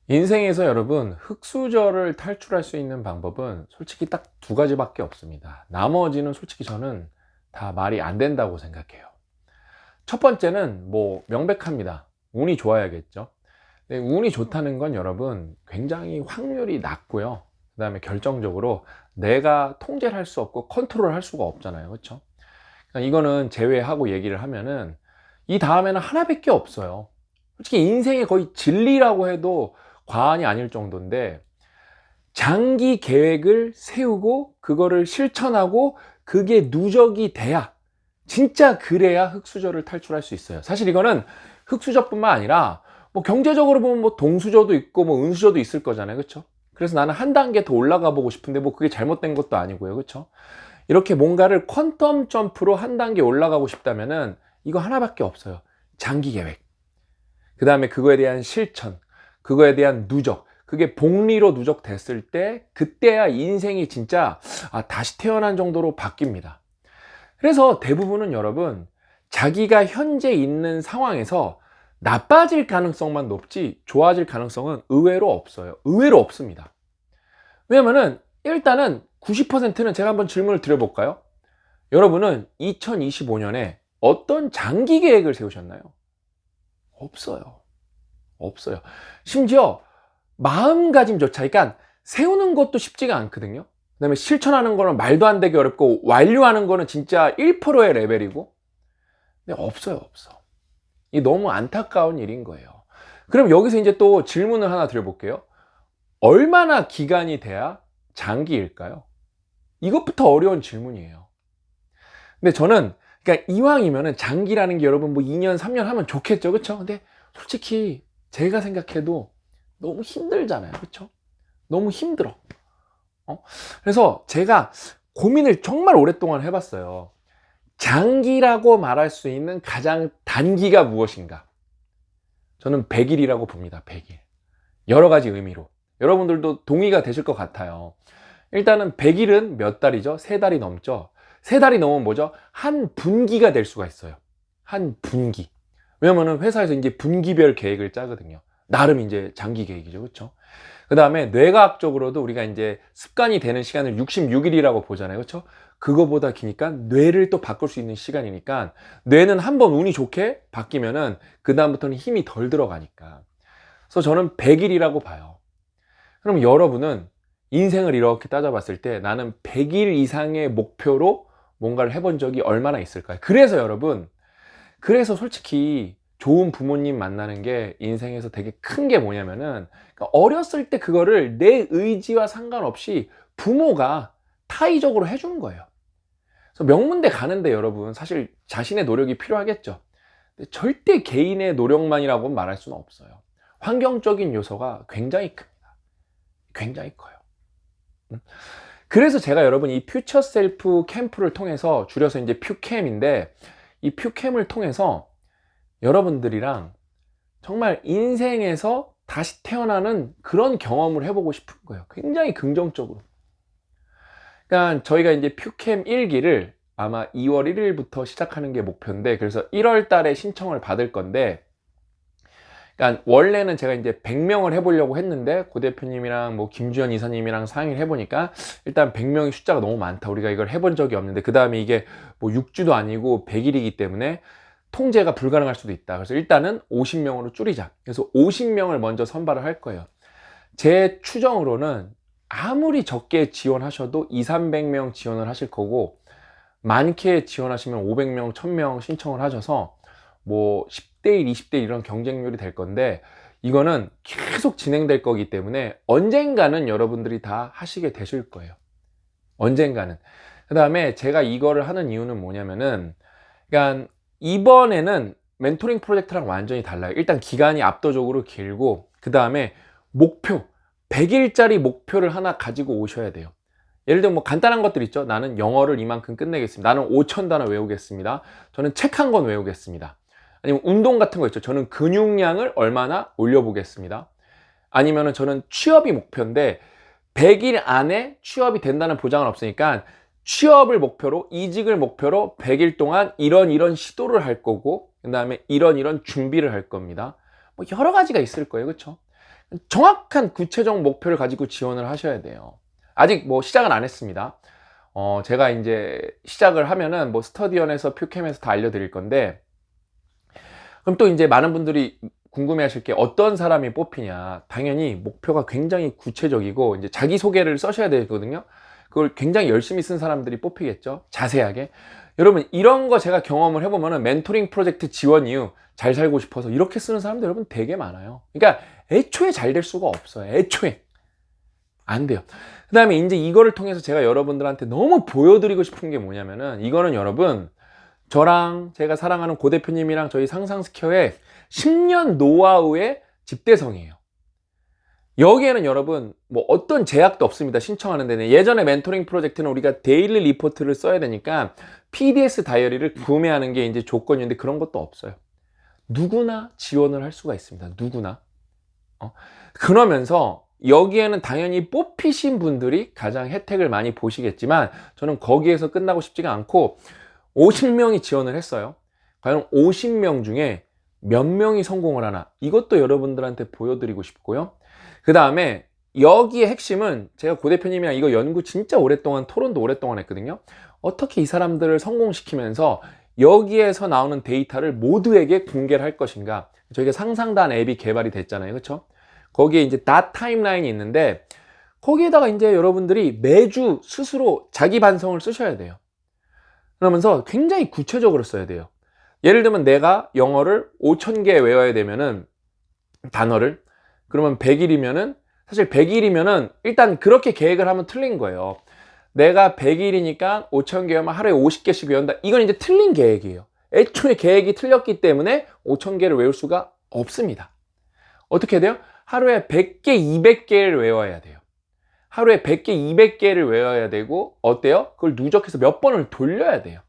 인생에서 여러분 흙수저를 탈출할 수 있는 방법은 솔직히 딱 두 가지밖에 없습니다. 나머지는 솔직히 저는 다 말이 안 된다고 생각해요. 첫 번째는 뭐 명백합니다. 운이 좋아야겠죠. 근데 운이 좋다는 건 여러분 굉장히 확률이 낮고요. 그 다음에 결정적으로 내가 통제를 할 수 없고 컨트롤 할 수가 없잖아요. 그렇죠? 이거는 제외하고 얘기를 하면은 이 다음에는 하나밖에 없어요. 솔직히 인생의 거의 진리라고 해도 과언이 아닐 정도인데, 장기 계획을 세우고 그거를 실천하고 그게 누적이 돼야, 진짜 그래야 흙수저를 탈출할 수 있어요. 사실 이거는 흙수저뿐만 아니라 뭐 경제적으로 보면 뭐 동수저도 있고 뭐 은수저도 있을 거잖아요. 그렇죠? 그래서 나는 한 단계 더 올라가 보고 싶은데 뭐 그게 잘못된 것도 아니고요. 그렇죠? 이렇게 뭔가를 퀀텀 점프로 한 단계 올라가고 싶다면은 이거 하나밖에 없어요. 장기 계획. 그 다음에 그거에 대한 실천, 그거에 대한 누적, 그게 복리로 누적됐을 때 그때야 인생이 진짜 다시 태어난 정도로 바뀝니다. 그래서 대부분은 여러분 자기가 현재 있는 상황에서 나빠질 가능성만 높지 좋아질 가능성은 의외로 없어요. 의외로 없습니다. 왜냐면은 일단은 90%는 제가 한번 질문을 드려볼까요? 여러분은 2025년에 어떤 장기 계획을 세우셨나요? 없어요. 없어요. 심지어 마음가짐조차, 그러니까 세우는 것도 쉽지가 않거든요. 그 다음에 실천하는 거는 말도 안 되게 어렵고 완료하는 거는 진짜 1%의 레벨이고, 근데 없어요, 없어. 이 너무 안타까운 일인 거예요. 그럼 여기서 이제 또 질문을 하나 드려볼게요. 얼마나 기간이 돼야 장기일까요? 이것부터 어려운 질문이에요. 근데 저는 그러니까 이왕이면은 장기라는 게 여러분 뭐 2년, 3년 하면 좋겠죠. 그렇죠? 근데 솔직히 제가 생각해도 너무 힘들잖아요. 그렇죠? 너무 힘들어. 그래서 제가 고민을 정말 오랫동안 해봤어요. 장기라고 말할 수 있는 가장 단기가 무엇인가? 저는 100일이라고 봅니다. 100일. 여러 가지 의미로. 여러분들도 동의가 되실 것 같아요. 일단은 100일은 몇 달이죠? 3달이 넘죠? 3달이 넘으면 뭐죠? 한 분기가 될 수가 있어요. 한 분기. 왜냐면은 회사에서 이제 분기별 계획을 짜거든요. 나름 이제 장기 계획이죠. 그렇죠? 그 다음에 뇌과학적으로도 우리가 이제 습관이 되는 시간을 66일이라고 보잖아요. 그렇죠? 그거보다 기니까 뇌를 또 바꿀 수 있는 시간이니까, 뇌는 한번 운이 좋게 바뀌면은 그다음부터는 힘이 덜 들어가니까. 그래서 저는 100일이라고 봐요. 그럼 여러분은 인생을 이렇게 따져봤을 때 나는 100일 이상의 목표로 뭔가를 해본 적이 얼마나 있을까요? 그래서 여러분, 그래서 솔직히 좋은 부모님 만나는 게 인생에서 되게 큰 게 뭐냐면은, 그러니까 어렸을 때 그거를 내 의지와 상관없이 부모가 타의적으로 해주는 거예요. 그래서 명문대 가는데 여러분 사실 자신의 노력이 필요하겠죠. 근데 절대 개인의 노력만이라고 말할 수는 없어요. 환경적인 요소가 굉장히 큽니다. 굉장히 커요. 그래서 제가 여러분 이 퓨처 셀프 캠프를 통해서, 줄여서 이제 퓨캠인데, 이 퓨캠을 통해서 여러분들이랑 정말 인생에서 다시 태어나는 그런 경험을 해보고 싶은 거예요. 굉장히 긍정적으로. 그러니까 저희가 이제 퓨캠 1기를 아마 2월 1일부터 시작하는 게 목표인데, 그래서 1월 달에 신청을 받을 건데, 그러니까 원래는 제가 이제 100명을 해보려고 했는데 고 대표님이랑 뭐 김주현 이사님이랑 상의를 해보니까 일단 100명의 숫자가 너무 많다. 우리가 이걸 해본 적이 없는데, 그 다음에 이게 뭐 6주도 아니고 100일이기 때문에 통제가 불가능할 수도 있다. 그래서 일단은 50명으로 줄이자. 그래서 50명을 먼저 선발을 할 거예요. 제 추정으로는 아무리 적게 지원하셔도 2, 300명 지원을 하실 거고, 많게 지원하시면 500명, 1000명 신청을 하셔서 뭐 10대1, 20대1 이런 경쟁률이 될 건데, 이거는 계속 진행될 거기 때문에 언젠가는 여러분들이 다 하시게 되실 거예요. 언젠가는. 그 다음에 제가 이거를 하는 이유는 뭐냐면은, 그러니까 이번에는 멘토링 프로젝트랑 완전히 달라요. 일단 기간이 압도적으로 길고, 그 다음에 목표, 100일짜리 목표를 하나 가지고 오셔야 돼요. 예를 들면 뭐 간단한 것들 있죠. 나는 영어를 이만큼 끝내겠습니다. 나는 5,000단어 외우겠습니다. 저는 책 한 권 외우겠습니다. 아니면 운동 같은 거 있죠. 저는 근육량을 얼마나 올려보겠습니다. 아니면은 저는 취업이 목표인데 100일 안에 취업이 된다는 보장은 없으니까 취업을 목표로, 이직을 목표로 100일 동안 이런 시도를 할 거고, 그 다음에 이런 준비를 할 겁니다. 뭐 여러 가지가 있을 거예요. 그렇죠? 정확한 구체적 목표를 가지고 지원을 하셔야 돼요. 아직 뭐 시작은 안 했습니다. 제가 이제 시작을 하면은 뭐 스터디언에서 퓨캠에서 다 알려드릴 건데, 그럼 또 이제 많은 분들이 궁금해 하실 게 어떤 사람이 뽑히냐. 당연히 목표가 굉장히 구체적이고 이제 자기소개를 써셔야 되거든요. 그걸 굉장히 열심히 쓴 사람들이 뽑히겠죠. 자세하게. 여러분, 이런 거 제가 경험을 해보면은 멘토링 프로젝트 지원 이후 잘 살고 싶어서 이렇게 쓰는 사람들 여러분 되게 많아요. 그러니까 애초에 잘 될 수가 없어요. 애초에. 안 돼요. 그 다음에 이제 이거를 통해서 제가 여러분들한테 너무 보여드리고 싶은 게 뭐냐면은, 이거는 여러분, 저랑 제가 사랑하는 고 대표님이랑 저희 상상스퀘어의 10년 노하우의 집대성이에요. 여기에는 여러분 뭐 어떤 제약도 없습니다. 신청하는 데는. 예전에 멘토링 프로젝트는 우리가 데일리 리포트를 써야 되니까 PDS 다이어리를 구매하는 게 이제 조건이었는데, 그런 것도 없어요. 누구나 지원을 할 수가 있습니다. 누구나. 그러면서 여기에는 당연히 뽑히신 분들이 가장 혜택을 많이 보시겠지만, 저는 거기에서 끝나고 싶지가 않고 50명이 지원을 했어요. 과연 50명 중에 몇 명이 성공을 하나, 이것도 여러분들한테 보여드리고 싶고요. 그 다음에 여기의 핵심은, 제가 고 대표님이랑 이거 연구 진짜 오랫동안, 토론도 오랫동안 했거든요. 어떻게 이 사람들을 성공시키면서 여기에서 나오는 데이터를 모두에게 공개를 할 것인가. 저희가 상상단 앱이 개발이 됐잖아요. 그렇죠? 거기에 이제 닷 타임라인이 있는데, 거기에다가 이제 여러분들이 매주 스스로 자기 반성을 쓰셔야 돼요. 그러면서 굉장히 구체적으로 써야 돼요. 예를 들면 내가 영어를 5,000개 외워야 되면은, 단어를, 그러면 100일이면은, 사실 100일이면은 일단 그렇게 계획을 하면 틀린 거예요. 내가 100일이니까 5,000개면 하루에 50개씩 외운다. 이건 이제 틀린 계획이에요. 애초에 계획이 틀렸기 때문에 5,000개를 외울 수가 없습니다. 어떻게 돼요? 하루에 100개, 200개를 외워야 돼요. 하루에 100개, 200개를 외워야 되고, 어때요? 그걸 누적해서 몇 번을 돌려야 돼요.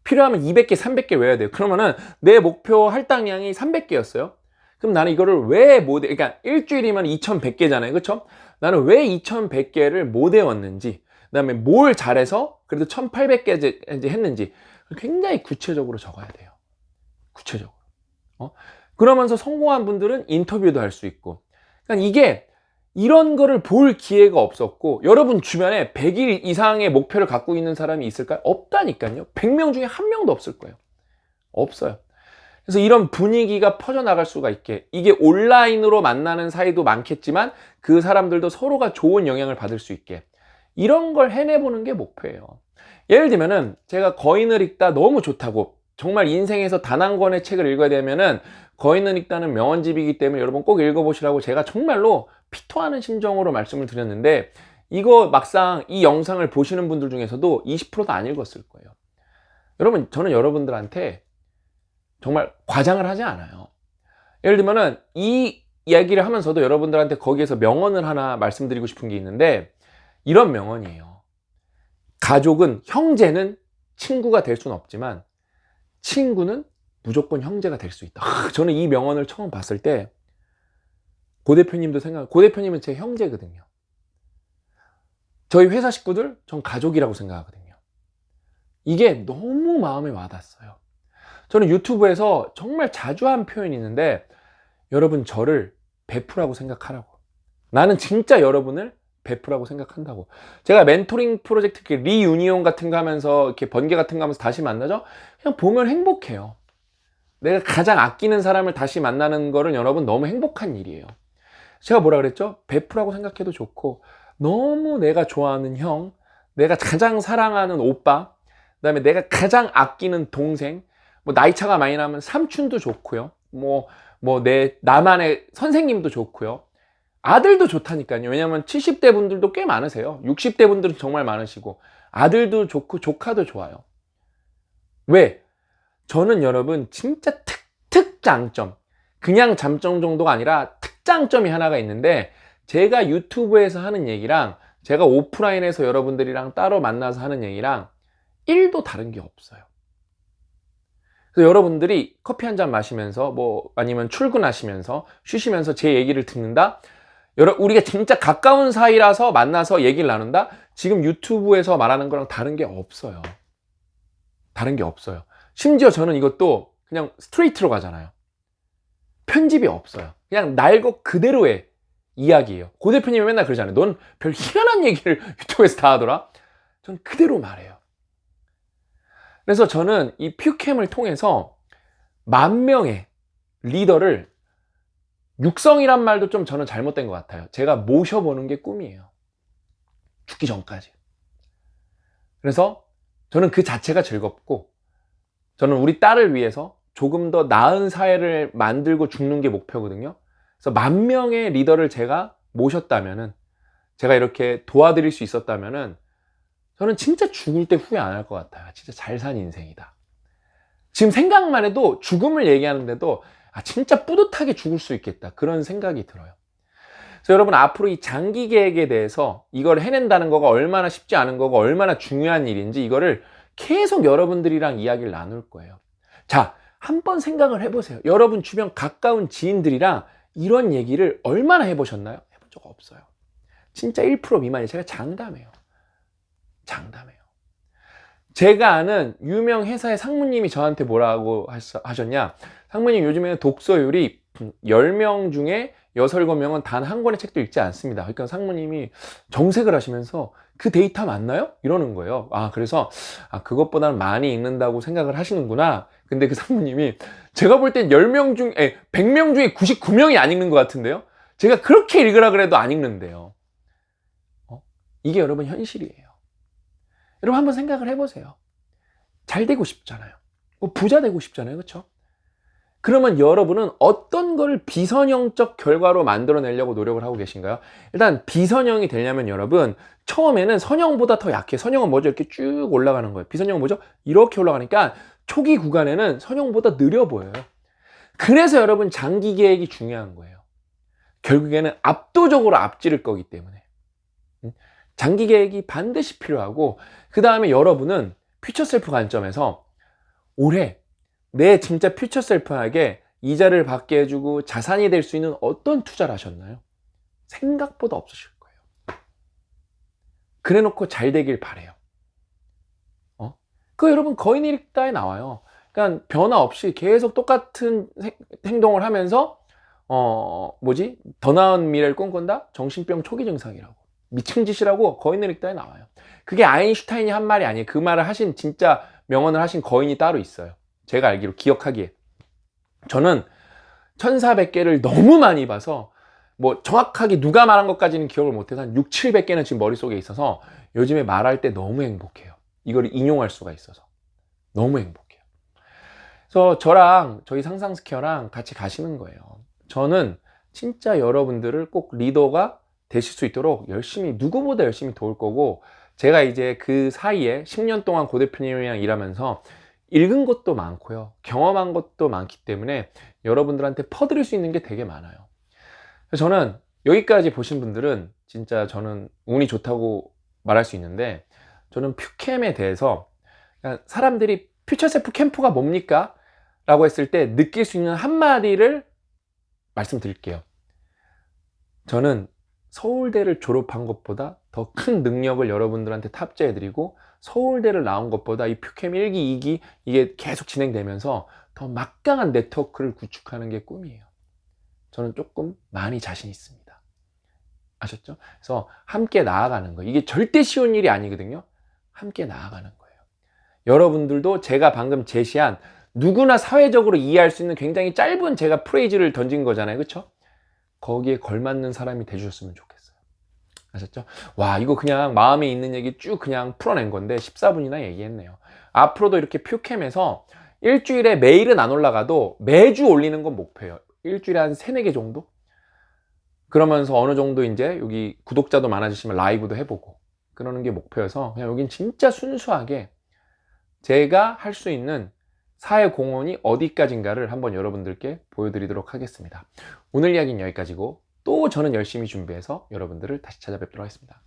필요하면 200개, 300개 외워야 돼요. 그러면은 내 목표 할당량이 300개였어요. 그럼 나는 이거를 왜 못, 그러니까 일주일이면 2100개잖아요. 그렇죠? 나는 왜 2100개를 못 외웠는지, 그 다음에 뭘 잘해서 그래도 1800개 했는지 굉장히 구체적으로 적어야 돼요. 구체적으로. 그러면서 성공한 분들은 인터뷰도 할 수 있고. 그러니까 이게 이런 거를 볼 기회가 없었고, 여러분 주변에 100일 이상의 목표를 갖고 있는 사람이 있을까요? 없다니까요. 100명 중에 한 명도 없을 거예요. 없어요. 그래서 이런 분위기가 퍼져나갈 수가 있게, 이게 온라인으로 만나는 사이도 많겠지만 그 사람들도 서로가 좋은 영향을 받을 수 있게, 이런 걸 해내보는 게 목표예요. 예를 들면은 제가 거인을 읽다 너무 좋다고, 정말 인생에서 단 한 권의 책을 읽어야 되면은 거인을 읽다는 명언집이기 때문에 여러분 꼭 읽어보시라고 제가 정말로 피토하는 심정으로 말씀을 드렸는데, 이거 막상 이 영상을 보시는 분들 중에서도 20%도 안 읽었을 거예요. 여러분, 저는 여러분들한테 정말 과장을 하지 않아요. 예를 들면은 이 이야기를 하면서도 여러분들한테 거기에서 명언을 하나 말씀드리고 싶은 게 있는데, 이런 명언이에요. 가족은, 형제는 친구가 될 수는 없지만 친구는 무조건 형제가 될 수 있다. 저는 이 명언을 처음 봤을 때 고 대표님도 고 대표님은 제 형제거든요. 저희 회사 식구들 전 가족이라고 생각하거든요. 이게 너무 마음에 와닿았어요. 저는 유튜브에서 정말 자주 한 표현이 있는데, 여러분 저를 베프라고 생각하라고. 나는 진짜 여러분을 베프라고 생각한다고. 제가 멘토링 프로젝트 리유니온 같은 거 하면서, 이렇게 번개 같은 거 하면서 다시 만나죠? 그냥 보면 행복해요. 내가 가장 아끼는 사람을 다시 만나는 거는 여러분 너무 행복한 일이에요. 제가 뭐라 그랬죠? 베프라고 생각해도 좋고, 너무 내가 좋아하는 형, 내가 가장 사랑하는 오빠, 그 다음에 내가 가장 아끼는 동생, 뭐 나이 차가 많이 나면 삼촌도 좋고요. 나만의 선생님도 좋고요. 아들도 좋다니까요. 왜냐면 70대 분들도 꽤 많으세요. 60대 분들은 정말 많으시고, 아들도 좋고 조카도 좋아요. 왜? 저는 여러분 진짜 특장점, 그냥 장점 정도가 아니라 특장점이 하나가 있는데, 제가 유튜브에서 하는 얘기랑 제가 오프라인에서 여러분들이랑 따로 만나서 하는 얘기랑 1도 다른 게 없어요. 그래서 여러분들이 커피 한 잔 마시면서, 아니면 출근하시면서 쉬시면서 제 얘기를 듣는다? 우리가 진짜 가까운 사이라서 만나서 얘기를 나눈다? 지금 유튜브에서 말하는 거랑 다른 게 없어요. 다른 게 없어요. 심지어 저는 이것도 그냥 스트레이트로 가잖아요. 편집이 없어요. 그냥 날 것 그대로의 이야기예요. 고 대표님이 맨날 그러잖아요. 넌 별 희한한 얘기를 유튜브에서 다 하더라. 전 그대로 말해요. 그래서 저는 이 퓨캠을 통해서 10,000명의 리더를, 육성이란 말도 좀 저는 잘못된 것 같아요. 제가 모셔보는 게 꿈이에요. 죽기 전까지. 그래서 저는 그 자체가 즐겁고, 저는 우리 딸을 위해서 조금 더 나은 사회를 만들고 죽는 게 목표거든요. 그래서 10,000명의 리더를 제가 모셨다면은, 제가 이렇게 도와드릴 수 있었다면은, 저는 진짜 죽을 때 후회 안 할 것 같아요. 진짜 잘 산 인생이다. 지금 생각만 해도, 죽음을 얘기하는데도 진짜 뿌듯하게 죽을 수 있겠다, 그런 생각이 들어요. 그래서 여러분, 앞으로 이 장기 계획에 대해서 이걸 해낸다는 거가 얼마나 쉽지 않은 거고 얼마나 중요한 일인지, 이거를 계속 여러분들이랑 이야기를 나눌 거예요. 자, 한번 생각을 해보세요. 여러분 주변 가까운 지인들이랑 이런 얘기를 얼마나 해보셨나요? 해본 적 없어요. 진짜 1% 미만이. 제가 장담해요. 제가 아는 유명 회사의 상무님이 저한테 뭐라고 하셨냐, 상무님, 요즘에는 독서율이 10명 중에 6, 7명은 단 한 권의 책도 읽지 않습니다. 그러니까 상무님이 정색을 하시면서, 그 데이터 맞나요? 이러는 거예요. 그래서 그것보다는 많이 읽는다고 생각을 하시는구나. 근데 그 상무님이, 제가 볼 땐 10명 중 100명 중에 99명이 안 읽는 것 같은데요, 제가 그렇게 읽으라 그래도 안 읽는데요. 이게 여러분 현실이에요. 여러분 한번 생각을 해보세요. 잘 되고 싶잖아요. 부자 되고 싶잖아요. 그렇죠? 그러면 여러분은 어떤 걸 비선형적 결과로 만들어내려고 노력을 하고 계신가요? 일단 비선형이 되려면 여러분, 처음에는 선형보다 더 약해. 선형은 뭐죠? 이렇게 쭉 올라가는 거예요. 비선형은 뭐죠? 이렇게 올라가니까 초기 구간에는 선형보다 느려 보여요. 그래서 여러분, 장기 계획이 중요한 거예요. 결국에는 압도적으로 앞지를 거기 때문에 장기 계획이 반드시 필요하고, 그 다음에 여러분은 퓨처 셀프 관점에서 올해 내 진짜 퓨처 셀프에게 이자를 받게 해주고 자산이 될 수 있는 어떤 투자를 하셨나요? 생각보다 없으실 거예요. 그래 놓고 잘 되길 바래요. 그거 여러분 거인 일기다에 나와요. 그러니까 변화 없이 계속 똑같은 행동을 하면서 더 나은 미래를 꿈꾼다? 정신병 초기 증상이라고, 미친 짓이라고 거인 일기다에 나와요. 그게 아인슈타인이 한 말이 아니에요. 그 말을 하신, 진짜 명언을 하신 거인이 따로 있어요. 제가 알기로, 기억하기에. 저는 1400개를 너무 많이 봐서 뭐 정확하게 누가 말한 것까지는 기억을 못해서 한 6, 700개는 지금 머릿속에 있어서 요즘에 말할 때 너무 행복해요. 이걸 인용할 수가 있어서 너무 행복해요. 그래서 저랑 저희 상상 스퀘어랑 같이 가시는 거예요. 저는 진짜 여러분들을 꼭 리더가 되실 수 있도록 열심히, 누구보다 열심히 도울 거고, 제가 이제 그 사이에 10년 동안 고 대표님이랑 일하면서 읽은 것도 많고요, 경험한 것도 많기 때문에 여러분들한테 퍼드릴 수 있는 게 되게 많아요. 그래서 저는, 여기까지 보신 분들은 진짜 저는 운이 좋다고 말할 수 있는데, 저는 퓨캠에 대해서 사람들이 퓨처 셀프 캠프가 뭡니까? 라고 했을 때 느낄 수 있는 한마디를 말씀드릴게요. 저는 서울대를 졸업한 것보다 더 큰 능력을 여러분들한테 탑재해드리고, 서울대를 나온 것보다 이 퓨캠 1기, 2기 이게 계속 진행되면서 더 막강한 네트워크를 구축하는 게 꿈이에요. 저는 조금 많이 자신 있습니다. 아셨죠? 그래서 함께 나아가는 거, 이게 절대 쉬운 일이 아니거든요. 함께 나아가는 거예요. 여러분들도 제가 방금 제시한, 누구나 사회적으로 이해할 수 있는 굉장히 짧은 제가 프레이즈를 던진 거잖아요. 그렇죠? 거기에 걸맞는 사람이 돼주셨으면 좋겠어요. 아셨죠? 와, 이거 그냥 마음에 있는 얘기 쭉 그냥 풀어낸 건데 14분이나 얘기했네요. 앞으로도 이렇게 퓨캠에서 일주일에 매일은 안 올라가도 매주 올리는 건 목표예요. 일주일에 한 3, 4개 정도? 그러면서 어느 정도 이제 여기 구독자도 많아지시면 라이브도 해보고 그러는 게 목표여서, 그냥 여긴 진짜 순수하게 제가 할 수 있는 사회 공헌이 어디까지인가를 한번 여러분들께 보여드리도록 하겠습니다. 오늘 이야기는 여기까지고, 또 저는 열심히 준비해서 여러분들을 다시 찾아뵙도록 하겠습니다.